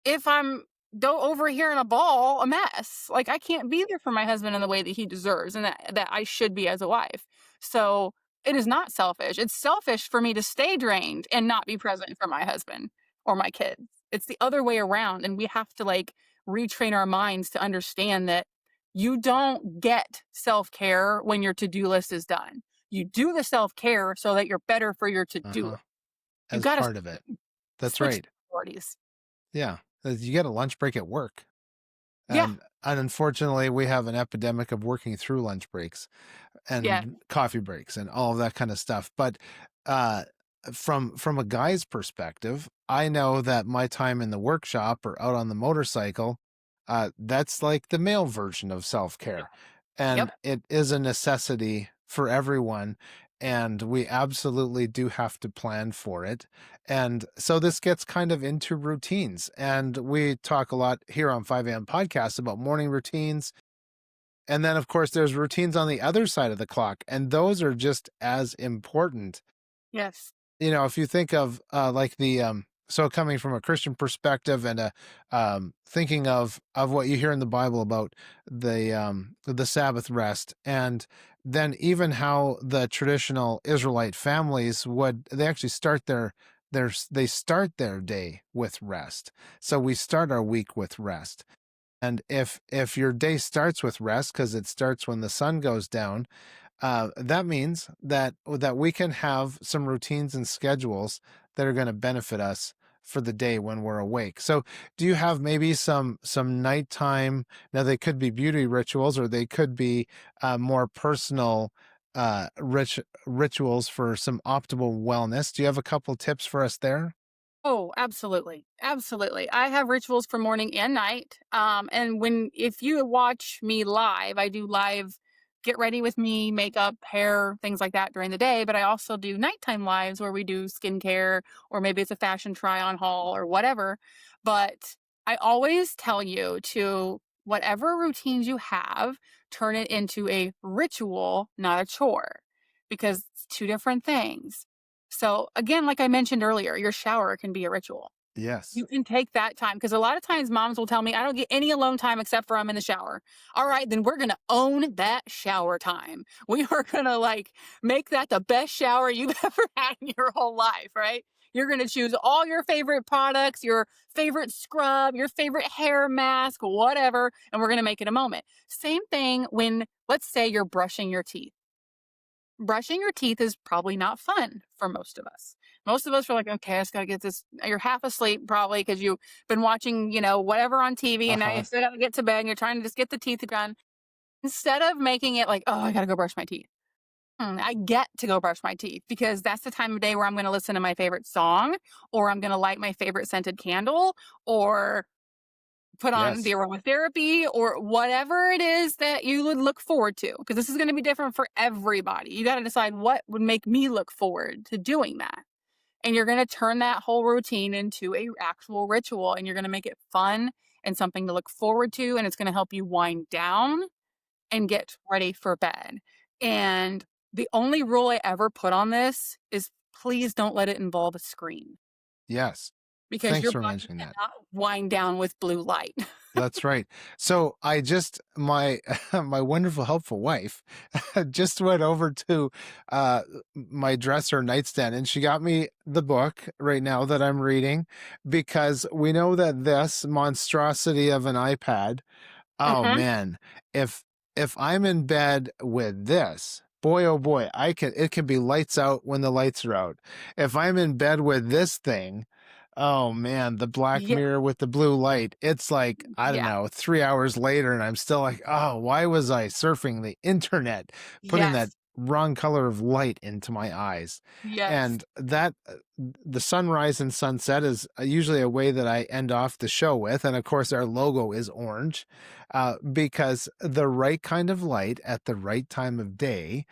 if I'm over here in a ball, a mess. Like I can't be there for my husband in the way that he deserves and that I should be as a wife. So it is not selfish. It's selfish for me to stay drained and not be present for my husband or my kids. It's the other way around. And we have to like retrain our minds to understand that you don't get self care when your to do list is done. You do the self care so that you're better for your to do Uh-huh. list. You As got to part of it. That's switch right. priorities. Yeah. You get a lunch break at work. Yeah. And unfortunately, we have an epidemic of working through lunch breaks Yeah. and coffee breaks and all of that kind of stuff. But uh, from a guy's perspective, I know that my time in the workshop or out on the motorcycle, that's like the male version of self Yeah. care, Yep. and it is a necessity for everyone. And we absolutely do have to plan for it. And so this gets kind of into routines. And we talk a lot here on 5 a.m. podcasts about morning routines, and then, of course, there's routines on the other side of the clock, and those are just as important. Yes. If you think of like so coming from a Christian perspective and thinking of what you hear in the Bible about the Sabbath rest, and then even how the traditional Israelite families would they actually start they start their day with rest. So we start our week with rest. And if your day starts with rest, because it starts when the sun goes down, that means that we can have some routines and schedules that are going to benefit us for the day when we're awake. So, do you have maybe some nighttime? Now, they could be beauty rituals, or they could be more personal rituals for some optimal wellness. Do you have a couple tips for us there? Oh, absolutely. Absolutely. I have rituals for morning and night. And if you watch me live, I do live get ready with me, makeup, hair, things like that during the day. But I also do nighttime lives where we do skincare, or maybe it's a fashion try on haul or whatever. But I always tell you to whatever routines you have, turn it into a ritual, not a chore, because it's two different things. So again, like I mentioned earlier, your shower can be a ritual. Yes. You can take that time because a lot of times moms will tell me, I don't get any alone time except for I'm in the shower. All right, then we're going to own that shower time. We are going to like make that the best shower you've ever had in your whole life, right? You're going to choose all your favorite products, your favorite scrub, your favorite hair mask, whatever, and we're going to make it a moment. Same thing when, let's say, you're brushing your teeth. Brushing your teeth is probably not fun for most of us. Most of us are like, okay, I just gotta get this. You're half asleep probably because you've been watching, whatever on TV, and now you Uh-huh. still gotta get to bed and you're trying to just get the teeth done. Instead of making it like, oh, I gotta go brush my teeth. I get to go brush my teeth because that's the time of day where I'm gonna listen to my favorite song, or I'm gonna light my favorite scented candle, or put on the Yes. aromatherapy or whatever it is that you would look forward to because this is going to be different for everybody. You got to decide what would make me look forward to doing that. And you're going to turn that whole routine into a actual ritual and you're going to make it fun and something to look forward to and it's going to help you wind down and get ready for bed. And the only rule I ever put on this is please don't let it involve a screen Yes. because Thanks your for body mentioning that. cannot wind down with blue light. That's right. So I just my my wonderful helpful wife just went over to my dresser nightstand and she got me the book right now that I'm reading because we know that this monstrosity of an iPad. Oh Mhm. man, if if I'm in bed with this, boy oh boy, it can be lights out when the lights are out. If I'm in bed with this thing, oh man, the Black Yeah, Mirror with the blue light, it's like, I don't yeah, know, 3 hours later and I'm still like, "Oh, why was I surfing the internet, putting that yes, wrong color of light into my eyes?" yes, And that the sunrise and sunset is usually a way that I end off the show with, and of course our logo is orange because the right kind of light at the right time of day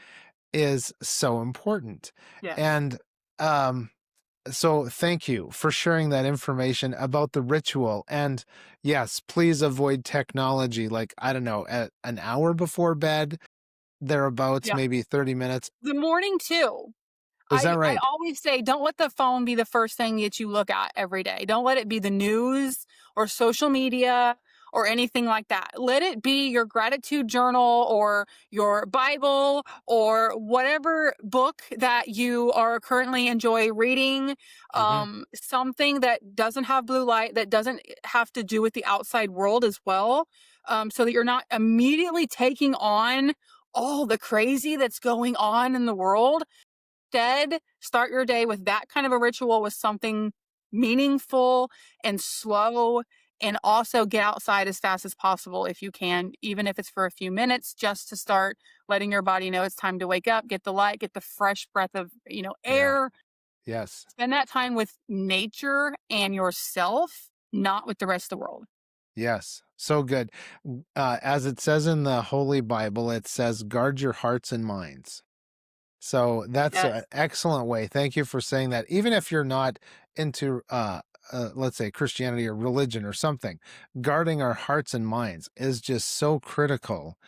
is so important. yes. And um, so thank you for sharing that information about the ritual. And yes, please avoid technology like, I don't know, at an hour before bed, thereabouts, Yeah. maybe 30 minutes. The morning too. Is that I right? always say, don't let the phone be the first thing that you look at every day. Don't let it be the news or social media or anything like that. Let it be your gratitude journal or your Bible or whatever book that you are currently enjoy reading. Hmm. Something that doesn't have blue light, that doesn't have to do with the outside world as well. So that you're not immediately taking on all the crazy that's going on in the world. Instead, start your day with that kind of a ritual with something meaningful and slow, and also get outside as fast as possible if you can, even if it's for a few minutes, just to start letting your body know it's time to wake up, get the light, get the fresh breath of, Yeah. air. Yes. Spend that time with nature and yourself, not with the rest of the world. Yes. So good. As it says in the Holy Bible, it says, guard your hearts and minds. So that's an Yes. excellent way. Thank you for saying that. Even if you're not into, let's say, Christianity or religion or something, guarding our hearts and minds is just so critical.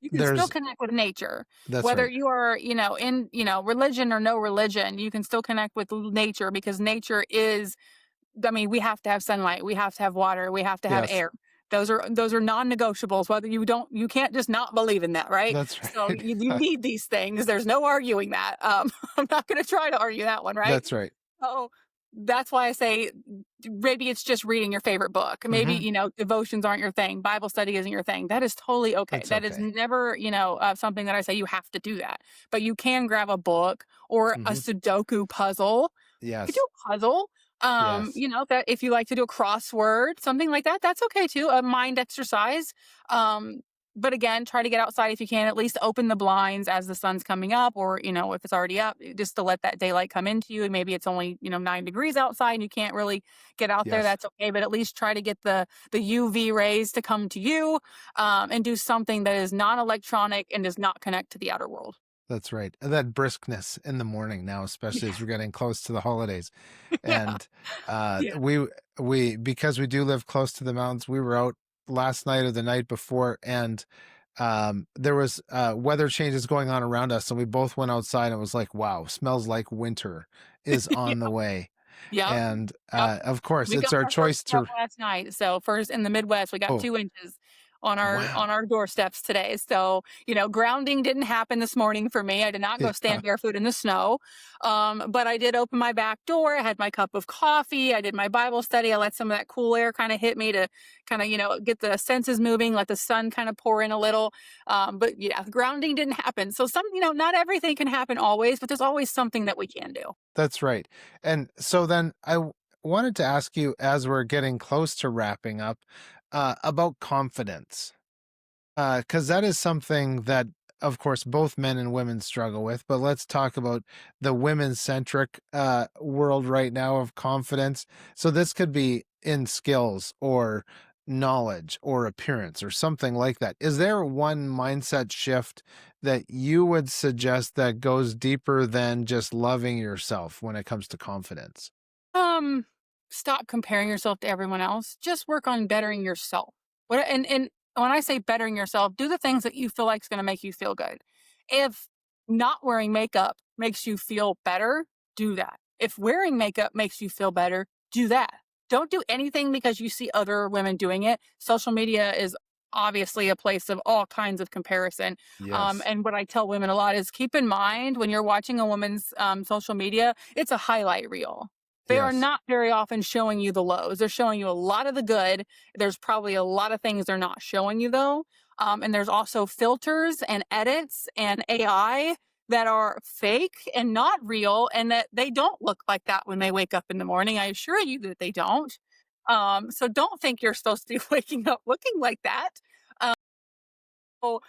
You can still There's, connect with nature, that's whether right. you are, in, religion or no religion, you can still connect with nature because nature is, I mean, we have to have sunlight, we have to have water, we have to have Yes, air. Those are non-negotiables, whether you can't just not believe in that, right? that's So right. you need these things. There's no arguing that. I'm not going to try to argue that one, right? That's right. So that's why I say maybe it's just reading your favorite book. Maybe, Hmm. devotions aren't your thing. Bible study isn't your thing. That is totally okay. That's That is okay. never, something that I say you have to do that. But you can grab a book or a Hmm. Sudoku puzzle. You could do Yes. a puzzle. Yes. That if you like to do a crossword, something like that, that's okay too. A mind exercise. Um, but again, try to get outside if you can. At least open the blinds as the sun's coming up, or if it's already up, just to let that daylight come into you. And maybe it's only 9 degrees outside, and you can't really get out there. Yes. That's okay. But at least try to get the UV rays to come to you, and do something that is non-electronic and does not connect to the outer world. That's right. That briskness in the morning now, especially as we're getting close to the holidays. Yeah, And yeah, we because we do live close to the mountains, we were out last night or the night before, and there was weather changes going on around us, and we both went outside and it was like, wow, smells like winter is Yeah. on the way. Yep. And Yep. of course, We it's got our our first choice snow to. last night. So first in the Midwest, we got Oh, 2 inches on our wow. doorsteps today. So, grounding didn't happen this morning for me. I did not go Yeah, stand barefoot in the snow. But I did open my back door. I had my cup of coffee. I did my Bible study. I let some of that cool air kind of hit me to kind of, get the senses moving, let the sun kind of pour in a little. But yeah, grounding didn't happen. So not everything can happen always, but there's always something that we can do. that's right. And so then wanted to ask you, as we're getting close to wrapping up, about confidence. Because that is something that, of course, both men and women struggle with. But let's talk about the women centric world right now of confidence. So this could be in skills or knowledge or appearance or something like that. Is there one mindset shift that you would suggest that goes deeper than just loving yourself when it comes to confidence? Um, Stop comparing yourself to everyone else. Just work on bettering yourself. And when I say bettering yourself, do the things that you feel like is going to make you feel good. If not wearing makeup makes you feel better, do that. If wearing makeup makes you feel better, do that. Don't do anything because you see other women doing it. Social media is obviously a place of all kinds of comparison. Yes. And what I tell women a lot is keep in mind when you're watching a woman's social media, it's a highlight reel. They are Yes. not very often showing you the lows. They're showing you a lot of the good. There's probably a lot of things they're not showing you though. And there's also filters and edits and AI that are fake and not real, and that they don't look like that when they wake up in the morning. I assure you that they don't. So don't think you're supposed to be waking up looking like that. So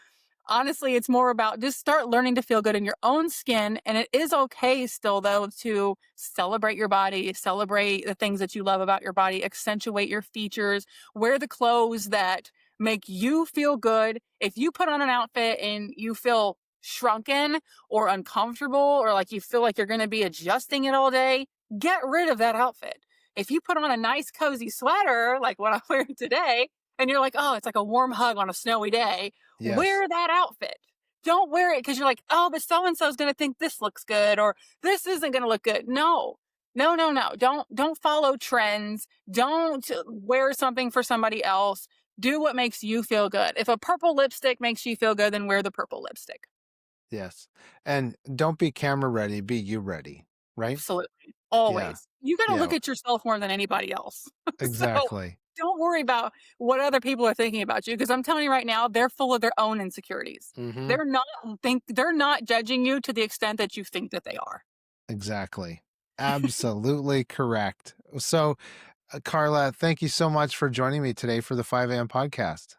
honestly, it's more about just start learning to feel good in your own skin. And it is okay still, though, to celebrate your body, celebrate the things that you love about your body, accentuate your features, wear the clothes that make you feel good. If you put on an outfit and you feel shrunken or uncomfortable, or like you feel like you're going to be adjusting it all day, get rid of that outfit. If you put on a nice, cozy sweater, like what I'm wearing today, and you're like, oh, it's like a warm hug on a snowy day, Yes. wear that outfit. Don't wear it because you're like, oh, but so and so is going to think this looks good or this isn't going to look good. No, no, no, no. Don't follow trends. Don't wear something for somebody else. Do what makes you feel good. If a purple lipstick makes you feel good, then wear the purple lipstick. Yes. And don't be camera ready, be you ready, right? Absolutely. Yeah. Always. You got to Yeah, look at yourself more than anybody else. So exactly. don't worry about what other people are thinking about you because I'm telling you right now, they're full of their own insecurities. Mhm. They're not judging you to the extent that you think that they are. Exactly. Absolutely correct. So, Karla, thank you so much for joining me today for the 5 a.m. podcast.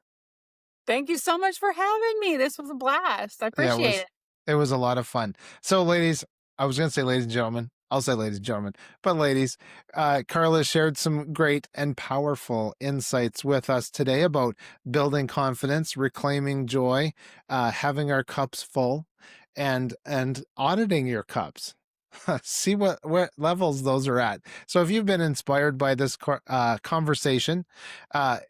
Thank you so much for having me. This was a blast. I Yeah, appreciate it. it was a lot of fun. So, ladies, I was going to say ladies and gentlemen. I'll say ladies and gentlemen, but ladies, Karla shared some great and powerful insights with us today about building confidence, reclaiming joy, having our cups full, and auditing your cups. See what levels those are at. So, if you've been inspired by this conversation,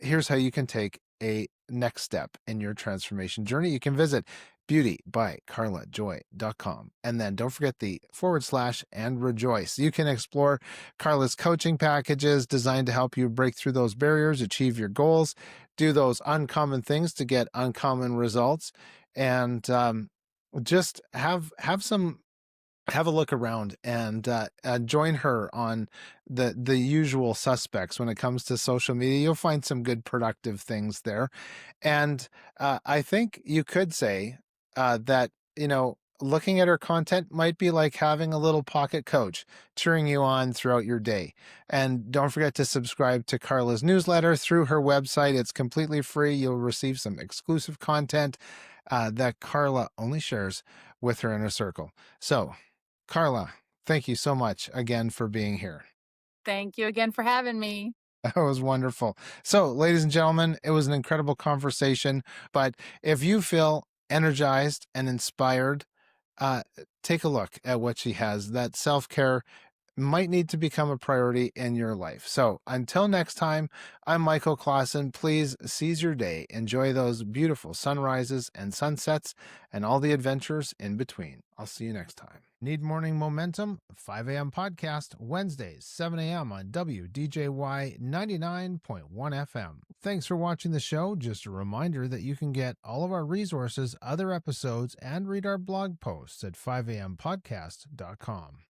here's how you can take a next step in your transformation journey. You can visit beautybykarlajoy.com. And then don't forget the / and rejoice. You can explore Karla's coaching packages designed to help you break through those barriers, achieve your goals, do those uncommon things to get uncommon results, and just have a look around and join her on the usual suspects when it comes to social media. You'll find some good productive things there. And I think you could say that, looking at her content might be like having a little pocket coach cheering you on throughout your day. And don't forget to subscribe to Karla's newsletter through her website. It's completely free. You'll receive some exclusive content that Karla only shares with her inner circle. So, Karla, thank you so much again for being here. Thank you again for having me. That was wonderful. So, ladies and gentlemen, it was an incredible conversation. But if you feel energized and inspired, uh, take a look at what she has. That self care might need to become a priority in your life. So until next time, I'm Michael Clausen. Please seize your day. Enjoy those beautiful sunrises and sunsets and all the adventures in between. I'll see you next time. Need morning momentum? 5 a.m. podcast, Wednesdays, 7 a.m. on WDJY 99.1 FM. Thanks for watching the show. Just a reminder that you can get all of our resources, other episodes, and read our blog posts at 5ampodcast.com.